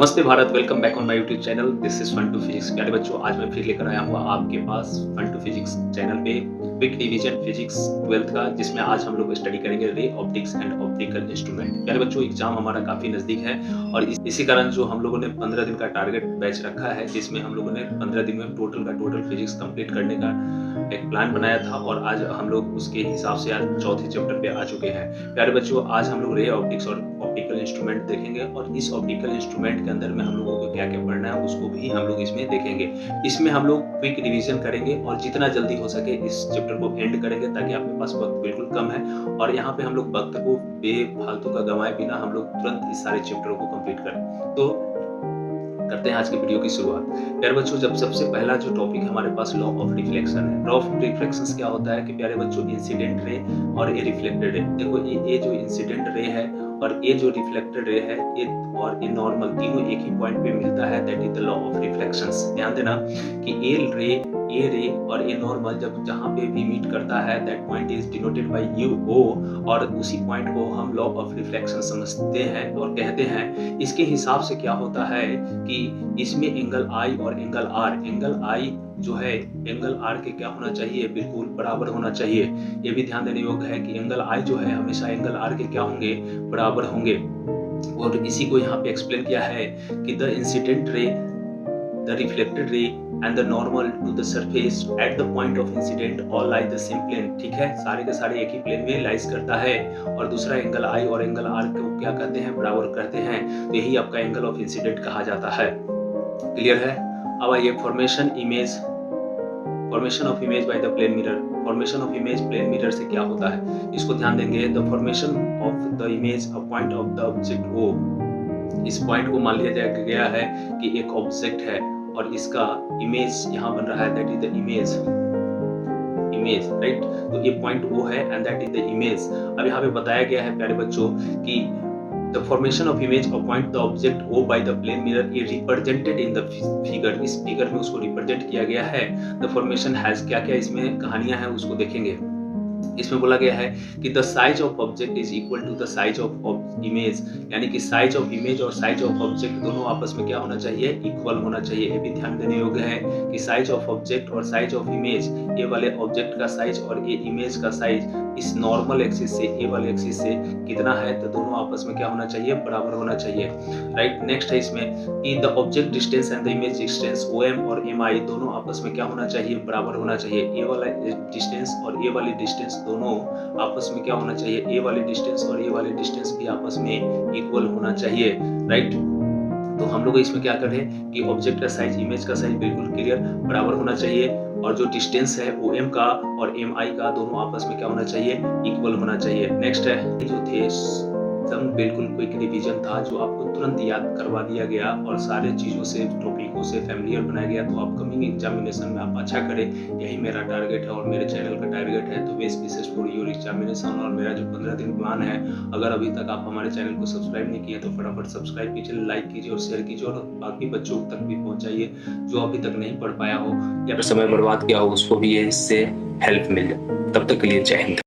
नमस्ते Bharat, welcome back on my YouTube channel. This is fun to physics. प्यारे बच्चों, आज मैं फिर लेकर आया हूँ आपके पास फन टू फिजिक्स चैनल पे क्विक रिवीजन फिजिक्स 12th का, जिसमें आज हम लोग स्टडी करेंगे ray optics and optical instrument. प्यारे बच्चों, एग्जाम हमारा काफी नजदीक है और इसी कारण जो हम लोगों ने 15 दिन का टारगेट बैच रखा है, जिसमें हम लोगों ने 15 दिन में टोटल फिजिक्स कंप्लीट करने का एक प्लान बनाया था और आज हम लोग उसके हिसाब से आज चौथे चैप्टर पे आ चुके हैं। प्यारे बच्चों, आज हम लोग रे ऑप्टिक्स और ऑप्टिकल इंस्ट्रूमेंट देखेंगे और इस ऑप्टिकल इंस्ट्रूमेंट के अंदर में हम लोगों को क्या क्या पढ़ना है उसको भी हम लोग इसमें देखेंगे। इसमें हम लोग क्विक रिवीजन करेंगे और जितना जल्दी हो सके इस चैप्टर को एंड करेंगे, ताकि आपके पास वक्त बिल्कुल कम है और यहाँ पे हम लोग वक्त को बेफालतू का गंवाए बिना हम लोग तुरंत इस सारे चैप्टरों को कंप्लीट करें। तो करते हैं आज के वीडियो की शुरुआत। प्यारे बच्चों, जब सबसे पहला जो टॉपिक हमारे पास लॉ ऑफ रिफ्लेक्शन है। लॉ ऑफ रिफ्लेक्शन क्या होता है कि प्यारे बच्चों, इंसिडेंट रे और ये रिफ्लेक्टेड रे। देखो, ये जो इंसिडेंट रे है और ये जो रिफ्लेक्टेड रे है, ये और ये नॉर्मल, तीनों एक ही पॉइंट पे मिलता है। That is the law of reflections. ध्यान देना कि ए रे और ए नॉर्मल जब जहाँ पे भी मीट करता है, that point is denoted by U O, और उसी पॉइंट को हम लॉ ऑफ रिफ्लेक्शन समझते हैं और कहते हैं। इसके हिसाब से क्या होता है कि इसमें एंगल आई और एंगल आर, एंगल आई जो है एंगल आर के क्या होना चाहिए, बिल्कुल बराबर होना चाहिए। ये भी ध्यान देने योग्य है कि एंगल आई जो है हमेशा एंगल आर के क्या होंगे, बराबर होंगे। और इसी को यहाँ पे एक्सप्लेन किया है कि the incident ray, the reflected ray and the normal to the surface at the point of incident all lie the same plane. ठीक है, सारे के सारे एक ही प्लेन में लाइज करता है और दूसरा एंगल आई और एंगल आर को क्या कहते हैं, बराबर करते हैं। तो यही आपका एंगल ऑफ इंसिडेंट कहा जाता है। क्लियर है? अब आइए formation of image by the plane mirror. Formation of image plane mirror से क्या होता है, इसको ध्यान देंगे। The formation of the image a point of the object O. इस पॉइंट को मान लिया गया है कि एक ऑब्जेक्ट है और इसका इमेज यहाँ बन रहा है, that is the image, right. तो ये पॉइंट वो है and that is the image. अब यहाँ पे बताया गया है प्यारे बच्चों कि the formation of image of point the object O by the plane mirror is represented in the figure। इस फिगर में उसको रिप्रेजेंट किया गया है। the formation has, क्या क्या इसमें कहानियां हैं उसको देखेंगे। इसमें बोला गया है कि the size of object is equal to the size of image, यानी कि साइज ऑफ इमेज और साइज ऑफ ऑब्जेक्ट दोनों आपस में क्या होना चाहिए, इक्वल होना चाहिए। ये भी ध्यान देने योग्य है कि साइज ऑफ ऑब्जेक्ट और साइज ऑफ इमेज, ए वाले ऑब्जेक्ट का साइज और ए इमेज का साइज इस नॉर्मल एक्सिस से, ए वाले एक्सिस से कितना है, तो दोनों आपस में क्या होना चाहिए, बराबर होना चाहिए, राइट। नेक्स्ट है इसमें कि the object distance and the image distance O M और एम आई दोनों आपस में क्या होना चाहिए, बराबर होना चाहिए। ए वाला डिस्टेंस और ए वाली डिस्टेंस दोनों आपस में क्या होना चाहिए, ए वाले डिस्टेंस और ए वाले डिस्टेंस भी आपस में इक्वल होना चाहिए, राइट। तो हम लोग इसमें क्या करें कि ऑब्जेक्ट का साइज, इमेज का साइज बिल्कुल क्लियर बराबर होना चाहिए और जो डिस्टेंस है ओ एम का और एम आई का दोनों आपस में क्या होना चाहिए, इक्वल होना चाहिए। नेक्स्ट है जो थे बिल्कुल क्विक रिवीजन था, जो आपको तुरंत याद करवा दिया गया और सारे चीज़ों से, टॉपिकों से फैमिलियर बनाया गया, तो अपकमिंग एग्जामिनेशन में आप अच्छा करें, यही मेरा टारगेट है और मेरे चैनल का टारगेट है। तो best wishes for your examination. और मेरा जो 15 दिन प्लान है, अगर अभी तक आप हमारे चैनल को सब्सक्राइब नहीं किए तो फटाफट सब्सक्राइब कीजिए, लाइक कीजिए और शेयर कीजिए और बाकी बच्चों तक भी पहुँचाइए जो अभी तक नहीं पढ़ पाया हो या फिर समय बर्बाद किया हो, उसको भी इससे हेल्प मिल जाए। तब तक के लिए जय हिंद।